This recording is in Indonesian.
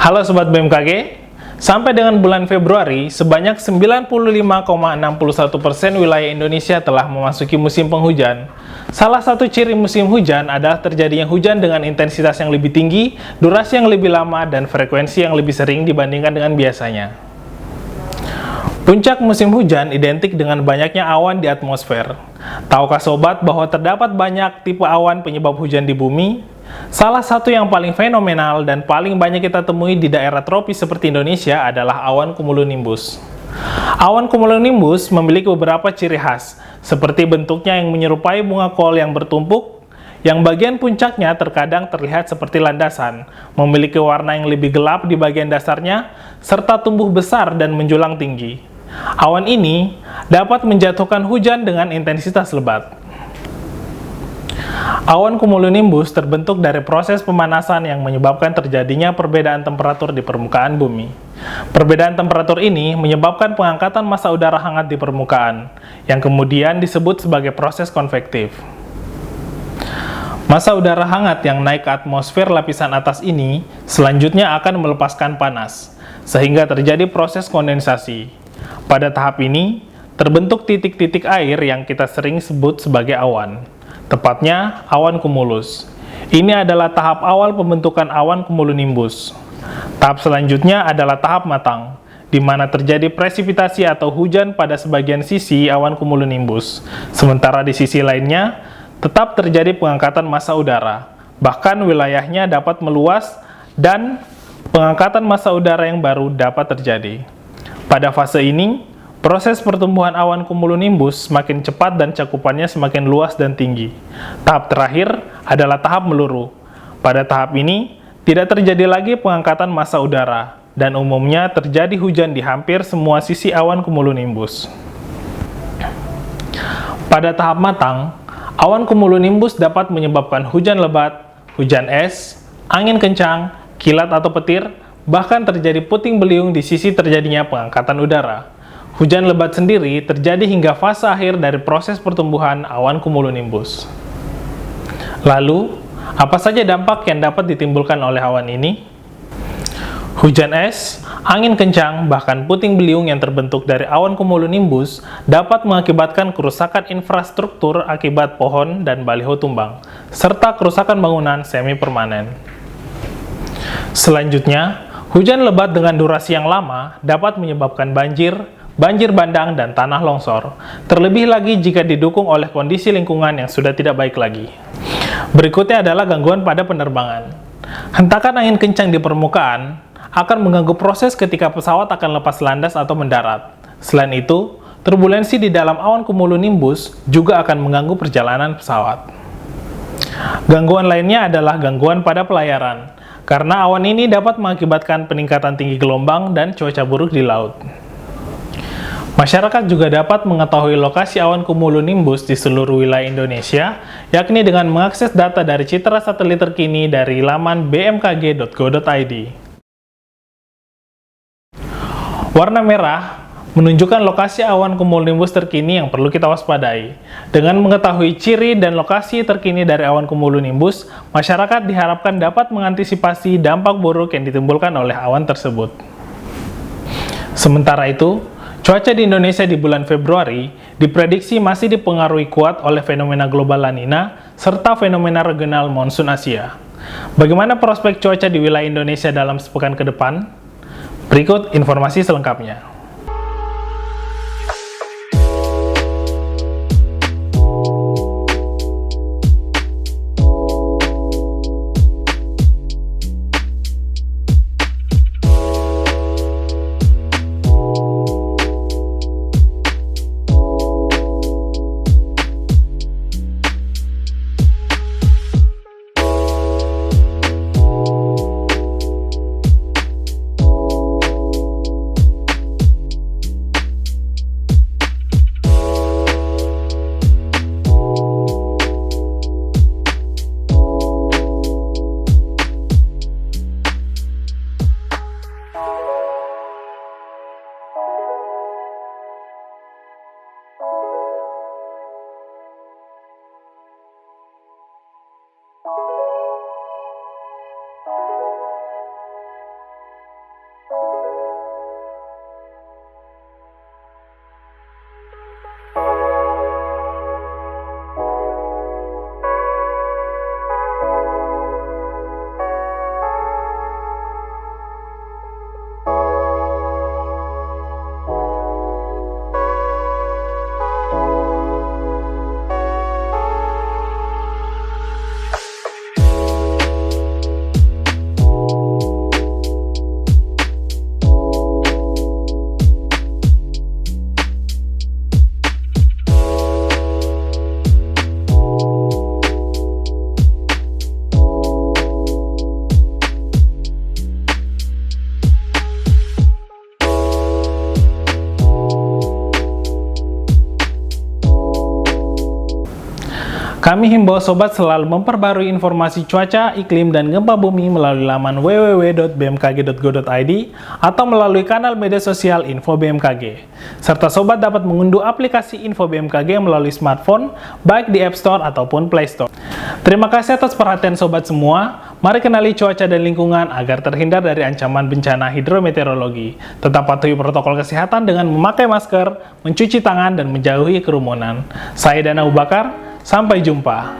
Halo Sobat BMKG, sampai dengan bulan Februari, sebanyak 95,61% wilayah Indonesia telah memasuki musim penghujan. Salah satu ciri musim hujan adalah terjadinya hujan dengan intensitas yang lebih tinggi, durasi yang lebih lama, dan frekuensi yang lebih sering dibandingkan dengan biasanya. Puncak musim hujan identik dengan banyaknya awan di atmosfer. Tahukah Sobat bahwa terdapat banyak tipe awan penyebab hujan di bumi? Salah satu yang paling fenomenal dan paling banyak kita temui di daerah tropis seperti Indonesia adalah awan cumulonimbus. Awan cumulonimbus memiliki beberapa ciri khas, seperti bentuknya yang menyerupai bunga kol yang bertumpuk, yang bagian puncaknya terkadang terlihat seperti landasan, memiliki warna yang lebih gelap di bagian dasarnya, serta tumbuh besar dan menjulang tinggi. Awan ini dapat menjatuhkan hujan dengan intensitas lebat. Awan cumulonimbus terbentuk dari proses pemanasan yang menyebabkan terjadinya perbedaan temperatur di permukaan bumi. Perbedaan temperatur ini menyebabkan pengangkatan massa udara hangat di permukaan, yang kemudian disebut sebagai proses konvektif. Massa udara hangat yang naik ke atmosfer lapisan atas ini selanjutnya akan melepaskan panas, sehingga terjadi proses kondensasi. Pada tahap ini, terbentuk titik-titik air yang kita sering sebut sebagai awan. Tepatnya, awan cumulus. Ini adalah tahap awal pembentukan awan cumulonimbus. Tahap selanjutnya adalah tahap matang, di mana terjadi presipitasi atau hujan pada sebagian sisi awan cumulonimbus. Sementara di sisi lainnya, tetap terjadi pengangkatan massa udara. Bahkan wilayahnya dapat meluas dan pengangkatan massa udara yang baru dapat terjadi. Pada fase ini, proses pertumbuhan awan cumulonimbus semakin cepat dan cakupannya semakin luas dan tinggi. Tahap terakhir adalah tahap meluruh. Pada tahap ini, tidak terjadi lagi pengangkatan massa udara, dan umumnya terjadi hujan di hampir semua sisi awan cumulonimbus. Pada tahap matang, awan cumulonimbus dapat menyebabkan hujan lebat, hujan es, angin kencang, kilat atau petir, bahkan terjadi puting beliung di sisi terjadinya pengangkatan udara. Hujan lebat sendiri terjadi hingga fase akhir dari proses pertumbuhan awan cumulonimbus. Lalu, apa saja dampak yang dapat ditimbulkan oleh awan ini? Hujan es, angin kencang, bahkan puting beliung yang terbentuk dari awan cumulonimbus dapat mengakibatkan kerusakan infrastruktur akibat pohon dan baliho tumbang, serta kerusakan bangunan semi permanen. Selanjutnya, hujan lebat dengan durasi yang lama dapat menyebabkan banjir bandang, dan tanah longsor, terlebih lagi jika didukung oleh kondisi lingkungan yang sudah tidak baik lagi. Berikutnya adalah gangguan pada penerbangan. Hentakan angin kencang di permukaan akan mengganggu proses ketika pesawat akan lepas landas atau mendarat. Selain itu, turbulensi di dalam awan cumulonimbus juga akan mengganggu perjalanan pesawat. Gangguan lainnya adalah gangguan pada pelayaran, karena awan ini dapat mengakibatkan peningkatan tinggi gelombang dan cuaca buruk di laut. Masyarakat juga dapat mengetahui lokasi awan cumulonimbus di seluruh wilayah Indonesia, yakni dengan mengakses data dari citra satelit terkini dari laman bmkg.go.id. Warna merah menunjukkan lokasi awan cumulonimbus terkini yang perlu kita waspadai. Dengan mengetahui ciri dan lokasi terkini dari awan cumulonimbus, masyarakat diharapkan dapat mengantisipasi dampak buruk yang ditimbulkan oleh awan tersebut. Sementara itu, cuaca di Indonesia di bulan Februari diprediksi masih dipengaruhi kuat oleh fenomena global La Nina serta fenomena regional monsun Asia. Bagaimana prospek cuaca di wilayah Indonesia dalam sepekan ke depan? Berikut informasi selengkapnya. Kami himbau sobat selalu memperbarui informasi cuaca, iklim, dan gempa bumi melalui laman www.bmkg.go.id atau melalui kanal media sosial Info BMKG. Serta sobat dapat mengunduh aplikasi Info BMKG melalui smartphone, baik di App Store ataupun Play Store. Terima kasih atas perhatian sobat semua. Mari kenali cuaca dan lingkungan agar terhindar dari ancaman bencana hidrometeorologi. Tetap patuhi protokol kesehatan dengan memakai masker, mencuci tangan, dan menjauhi kerumunan. Saya Dana Abu Bakar. Sampai jumpa.